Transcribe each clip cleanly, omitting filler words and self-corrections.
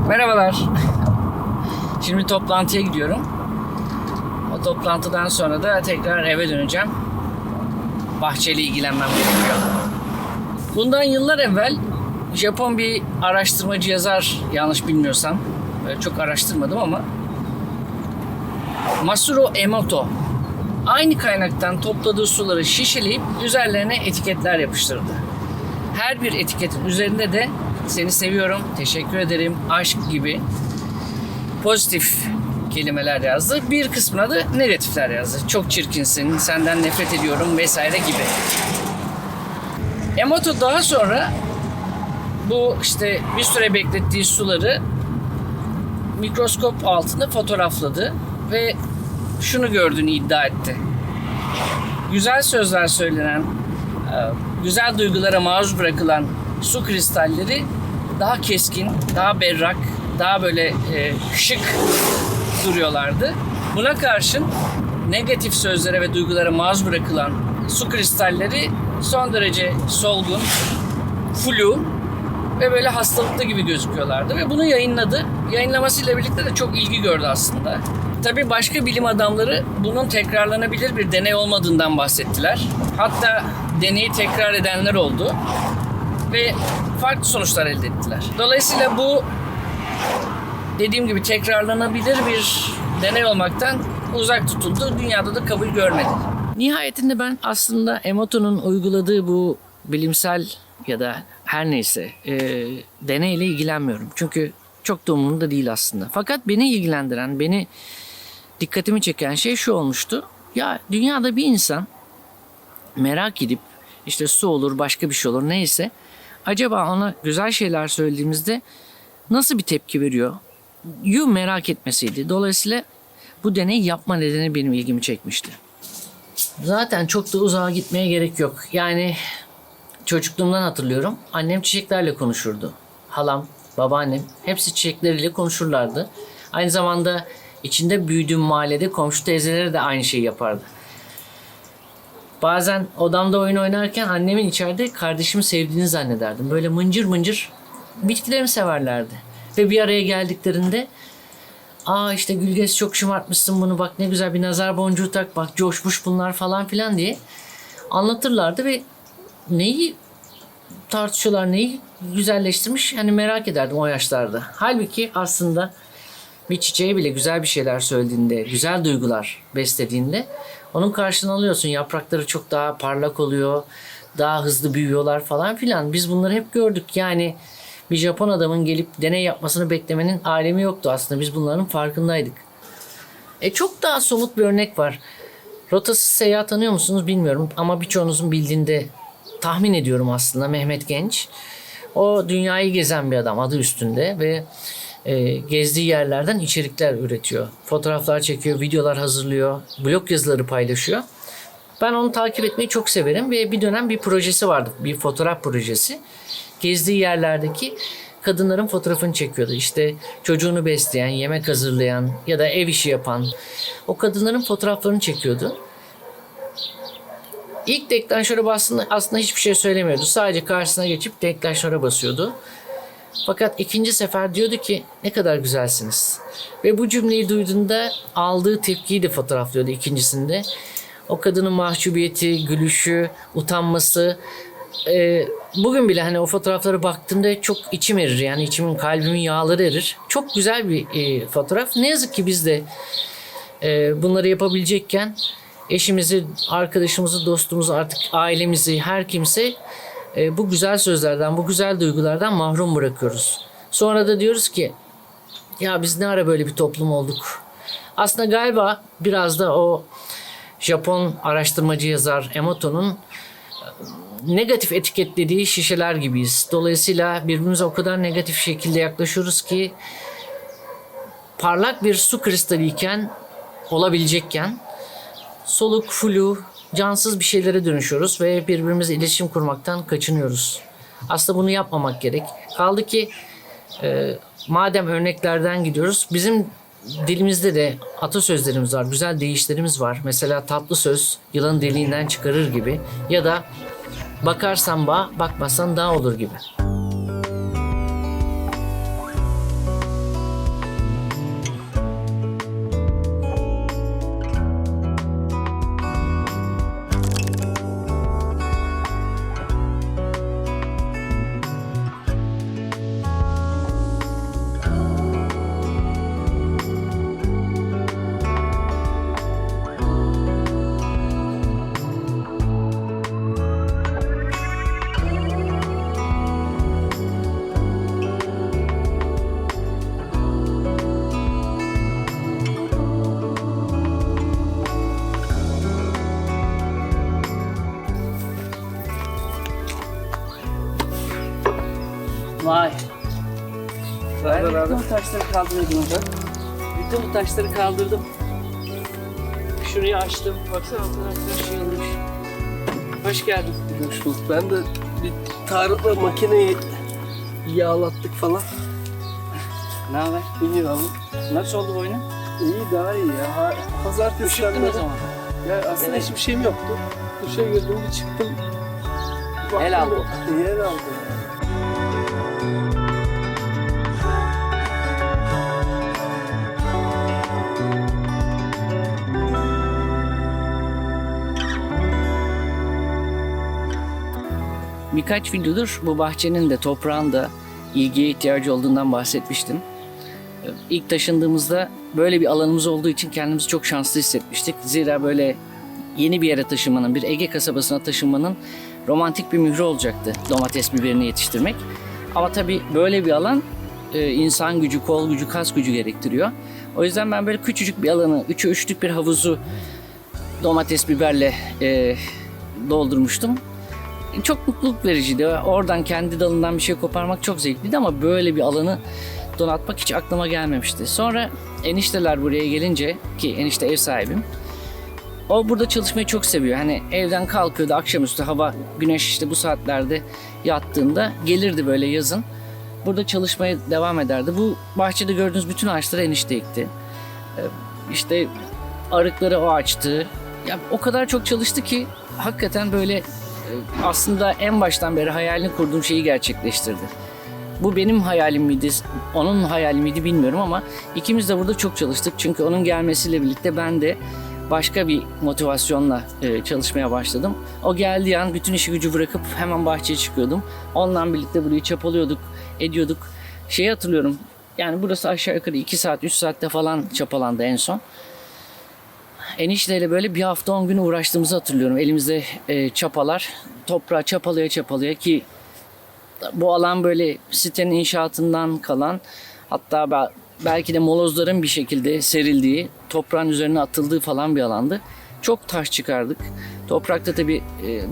Merhabalar. Şimdi toplantıya gidiyorum. O toplantıdan sonra da tekrar eve döneceğim. Bahçeyle ilgilenmem gerekiyor. Bundan yıllar evvel Japon bir araştırmacı yazar, yanlış bilmiyorsam, çok araştırmadım ama, Masaru Emoto aynı kaynaktan topladığı suları şişeleyip üzerlerine etiketler yapıştırdı. Her bir etiketin üzerinde de seni seviyorum, teşekkür ederim, aşk gibi pozitif kelimeler yazdı. Bir kısmına da negatifler yazdı. Çok çirkinsin, senden nefret ediyorum vesaire gibi. Emoto daha sonra bu işte bir süre beklettiği suları mikroskop altında fotoğrafladı ve şunu gördüğünü iddia etti. Güzel sözler söylenen, güzel duygulara maruz bırakılan su kristalleri daha keskin, daha berrak, daha böyle şık duruyorlardı. Buna karşın negatif sözlere ve duygulara maruz bırakılan su kristalleri son derece solgun, flu ve böyle hastalıklı gibi gözüküyorlardı ve bunu yayınladı. Yayınlamasıyla birlikte de çok ilgi gördü aslında. Tabii başka bilim adamları bunun tekrarlanabilir bir deney olmadığından bahsettiler. Hatta deneyi tekrar edenler oldu ve farklı sonuçlar elde ettiler. Dolayısıyla bu, dediğim gibi, tekrarlanabilir bir deney olmaktan uzak tutuldu. Dünyada da kabul görmedi. Nihayetinde ben aslında Emoto'nun uyguladığı bu bilimsel ya da her neyse deneyle ilgilenmiyorum. Çünkü çok da umurumda değil aslında. Fakat beni ilgilendiren, beni dikkatimi çeken şey şu olmuştu. Ya dünyada bir insan merak edip, işte su olur, başka bir şey olur, neyse, acaba ona güzel şeyler söylediğimizde nasıl bir tepki veriyor? Merak etmesiydi. Dolayısıyla bu deneyi yapma nedeni benim ilgimi çekmişti. Zaten çok da uzağa gitmeye gerek yok. Yani çocukluğumdan hatırlıyorum. Annem çiçeklerle konuşurdu. Halam, babaannem hepsi çiçekleriyle konuşurlardı. Aynı zamanda içinde büyüdüğüm mahallede komşu teyzeleri de aynı şeyi yapardı. Bazen odamda oyun oynarken annemin içeride kardeşimi sevdiğini zannederdim. Böyle mıncır mıncır bitkilerimi severlerdi. Ve bir araya geldiklerinde, işte Gülges çok şımartmışsın bunu, bak ne güzel bir nazar boncuğu tak, bak coşmuş bunlar falan filan diye anlatırlardı ve neyi tartışıyorlar, neyi güzelleştirmiş, yani merak ederdim o yaşlarda. Halbuki aslında bir çiçeğe bile güzel bir şeyler söylediğinde, güzel duygular beslediğinde onun karşılığını alıyorsun. Yaprakları çok daha parlak oluyor, daha hızlı büyüyorlar falan filan. Biz bunları hep gördük. Yani bir Japon adamın gelip deney yapmasını beklemenin alemi yoktu aslında. Biz bunların farkındaydık. Çok daha somut bir örnek var. Rotasız seyahat tanıyor musunuz bilmiyorum ama birçoğunuzun bildiğinde tahmin ediyorum aslında, Mehmet Genç. O dünyayı gezen bir adam adı üstünde ve gezdiği yerlerden içerikler üretiyor. Fotoğraflar çekiyor, videolar hazırlıyor, blog yazıları paylaşıyor. Ben onu takip etmeyi çok severim ve bir dönem bir projesi vardı, bir fotoğraf projesi. Gezdiği yerlerdeki kadınların fotoğrafını çekiyordu. İşte çocuğunu besleyen, yemek hazırlayan ya da ev işi yapan o kadınların fotoğraflarını çekiyordu. İlk deklanşöre bastığında aslında hiçbir şey söylemiyordu. Sadece karşısına geçip deklanşöre basıyordu. Fakat ikinci sefer diyordu ki ne kadar güzelsiniz. Ve bu cümleyi duyduğunda aldığı tepkiyi de fotoğraflıyordu ikincisinde. O kadının mahcubiyeti, gülüşü, utanması. Bugün bile hani o fotoğraflara baktığımda çok içim erir. Yani içimin, kalbimin yağları erir. Çok güzel bir fotoğraf. Ne yazık ki biz de bunları yapabilecekken eşimizi, arkadaşımızı, dostumuzu, artık ailemizi, her kimse bu güzel sözlerden, bu güzel duygulardan mahrum bırakıyoruz. Sonra da diyoruz ki ya biz ne ara böyle bir toplum olduk. Aslında galiba biraz da o Japon araştırmacı yazar Emoto'nun negatif etiketlediği şişeler gibiyiz. Dolayısıyla birbirimize o kadar negatif şekilde yaklaşıyoruz ki parlak bir su kristaliyken, olabilecekken soluk, flu, cansız bir şeylere dönüşüyoruz ve birbirimize iletişim kurmaktan kaçınıyoruz. Aslında bunu yapmamak gerek. Kaldı ki madem örneklerden gidiyoruz, bizim dilimizde de atasözlerimiz var, güzel deyişlerimiz var. Mesela tatlı söz yılanı deliğinden çıkarır gibi ya da bakarsan bağ, bakmazsan dağ olur gibi. Vay. Ben de bütün bu taşları kaldırıyordum hocam. Bütün bu taşları kaldırdım. Şurayı açtım. Baksana o kadar şey olmuş. Hoş geldin. Hoş bulduk. Ben de bir Tarık'la makineyi yağlattık falan. Ne haber? İyi abi. Nasıl oldu bu oyunu? İyi, daha iyi ya. Pazartesi'den Üşüttün o zaman. Ya aslında Evet. hiçbir şeyim yoktu. Duşa girdim, bir çıktım. El aldı. İyi, el aldı. Birkaç videodur bu bahçenin de toprağın da ilgiye ihtiyacı olduğundan bahsetmiştim. İlk taşındığımızda böyle bir alanımız olduğu için kendimizi çok şanslı hissetmiştik. Zira böyle yeni bir yere taşınmanın, bir Ege kasabasına taşınmanın romantik bir mührü olacaktı domates biberini yetiştirmek. Ama tabii böyle bir alan insan gücü, kol gücü, kas gücü gerektiriyor. O yüzden ben böyle küçücük bir alanı, 3'e 3'lük bir havuzu domates biberle doldurmuştum. Çok mutluluk vericiydi. Oradan kendi dalından bir şey koparmak çok zevkliydi ama böyle bir alanı donatmak hiç aklıma gelmemişti. Sonra enişteler buraya gelince, ki enişte ev sahibim, o burada çalışmayı çok seviyor. Hani evden kalkıyordu akşamüstü, hava güneş işte bu saatlerde yattığında gelirdi böyle yazın. Burada çalışmaya devam ederdi. Bu bahçede gördüğünüz bütün ağaçları enişte ekti. İşte arıkları o açtı. Ya o kadar çok çalıştı ki hakikaten böyle aslında en baştan beri hayalini kurduğum şeyi gerçekleştirdi. Bu benim hayalim miydi, onun hayali miydi bilmiyorum ama ikimiz de burada çok çalıştık. Çünkü onun gelmesiyle birlikte ben de başka bir motivasyonla çalışmaya başladım. O geldiği an bütün işi gücü bırakıp hemen bahçeye çıkıyordum. Onunla birlikte burayı çapalıyorduk, ediyorduk. Şeyi hatırlıyorum, yani burası aşağı yukarı 2 saat, 3 saatte falan çapalandı en son. Enişteyle böyle bir hafta 10 gün uğraştığımızı hatırlıyorum. Elimizde çapalar, toprağı çapalaya ki bu alan böyle sitenin inşaatından kalan, hatta belki de molozların bir şekilde serildiği, toprağın üzerine atıldığı falan bir alandı. Çok taş çıkardık. Toprakta tabii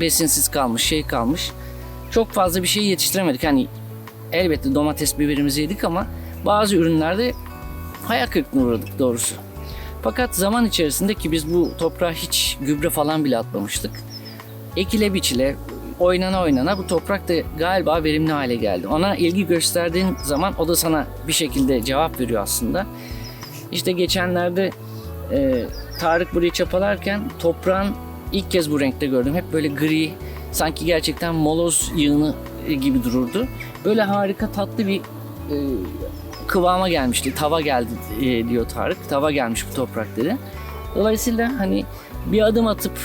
besinsiz kalmış, şey kalmış. Çok fazla bir şey yetiştiremedik. Hani elbette domates biberimizi yedik ama bazı ürünlerde hayal kırıklığına uğradık doğrusu. Fakat zaman içerisinde, ki biz bu toprağa hiç gübre falan bile atmamıştık, ekile biçile, oynana bu toprak da galiba verimli hale geldi. Ona ilgi gösterdiğin zaman o da sana bir şekilde cevap veriyor aslında. İşte geçenlerde Tarık burayı çapalarken toprağın ilk kez bu renkte gördüm. Hep böyle gri, sanki gerçekten moloz yığını gibi dururdu. Böyle harika tatlı bir kıvama gelmişti. Tava geldi diyor Tarık. Tava gelmiş bu toprak dedi. Dolayısıyla hani bir adım atıp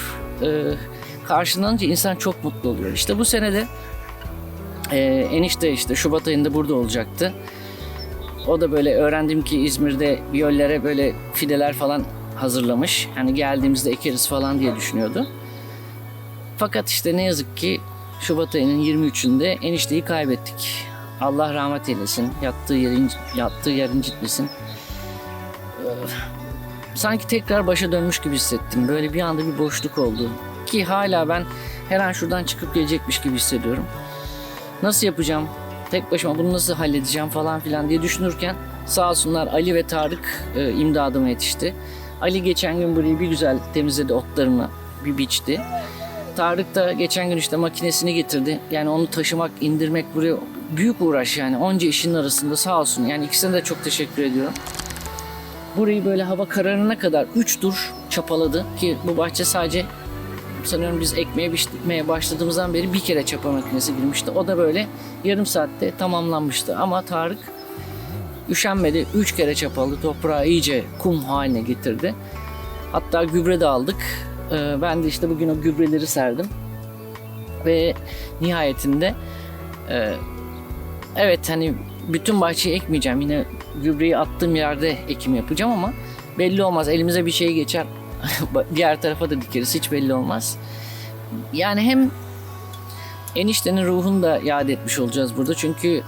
karşılanınca insan çok mutlu oluyor. İşte bu senede enişte işte Şubat ayında burada olacaktı. O da böyle öğrendim ki İzmir'de biyollere böyle fideler falan hazırlamış. Hani geldiğimizde ekeriz falan diye düşünüyordu. Fakat işte ne yazık ki Şubat ayının 23'ünde enişteyi kaybettik. Allah rahmet eylesin. Yattığı yer incitmesin. Sanki tekrar başa dönmüş gibi hissettim. Böyle bir anda bir boşluk oldu. Ki hala ben her an şuradan çıkıp gelecekmiş gibi hissediyorum. Nasıl yapacağım? Tek başıma bunu nasıl halledeceğim falan filan diye düşünürken Sağ olsunlar Ali ve Tarık imdadıma yetişti. Ali geçen gün burayı bir güzel temizledi, otlarını bir biçti. Tarık da geçen gün işte makinesini getirdi. Yani onu taşımak, indirmek buraya büyük uğraş yani. Onca işin arasında sağ olsun. Yani ikisine de çok teşekkür ediyorum. Burayı böyle hava kararına kadar 3 tur çapaladı ki bu bahçe sadece sanıyorum biz ekmeye biçmeye başladığımızdan beri bir kere çapa makinesi girmişti. O da böyle yarım saatte tamamlanmıştı. Ama Tarık üşenmedi. 3 kere çapaladı. Toprağı iyice kum haline getirdi. Hatta gübre de aldık. Ben de işte bugün o gübreleri serdim. Ve nihayetinde evet hani bütün bahçeyi ekmeyeceğim. Yine gübreyi attığım yerde ekim yapacağım ama belli olmaz. Elimize bir şey geçer. Diğer tarafa da dikeriz. Hiç belli olmaz. Yani hem eniştenin ruhunu da yad etmiş olacağız burada. Çünkü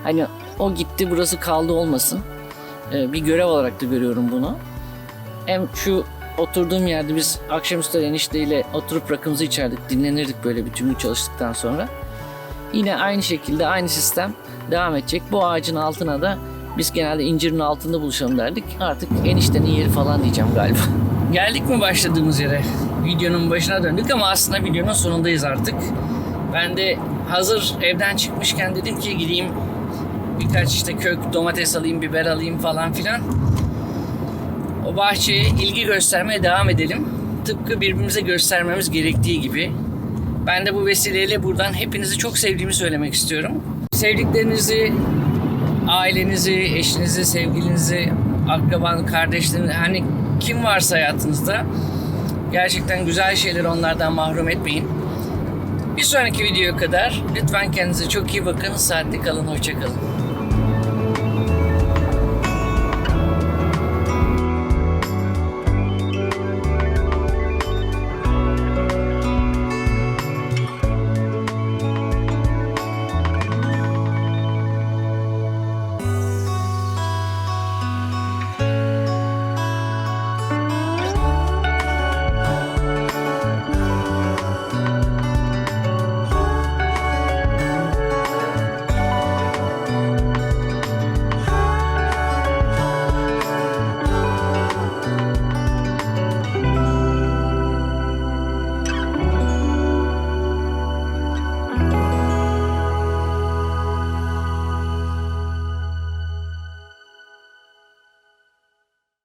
hani o gitti burası kaldı olmasın. Bir görev olarak da görüyorum bunu. Hem şu oturduğum yerde biz akşamüstü enişteyle oturup rakımızı içerdik. Dinlenirdik böyle bütün gün çalıştıktan sonra. Yine aynı şekilde aynı sistem devam edecek. Bu ağacın altına da biz genelde incirin altında buluşalım derdik. Artık eniştenin yeri falan diyeceğim galiba. Geldik mi başladığımız yere? Videonun başına döndük ama aslında videonun sonundayız artık. Ben de hazır evden çıkmışken dedim ki gideyim birkaç işte kök domates alayım, biber alayım falan filan. O bahçeye ilgi göstermeye devam edelim. Tıpkı birbirimize göstermemiz gerektiği gibi. Ben de bu vesileyle buradan hepinizi çok sevdiğimi söylemek istiyorum. Sevdiklerinizi, ailenizi, eşinizi, sevgilinizi, akrabanı, kardeşlerinizi, hani kim varsa hayatınızda gerçekten güzel şeyleri onlardan mahrum etmeyin. Bir sonraki videoya kadar lütfen kendinize çok iyi bakın. Saatte kalın, hoşça kalın.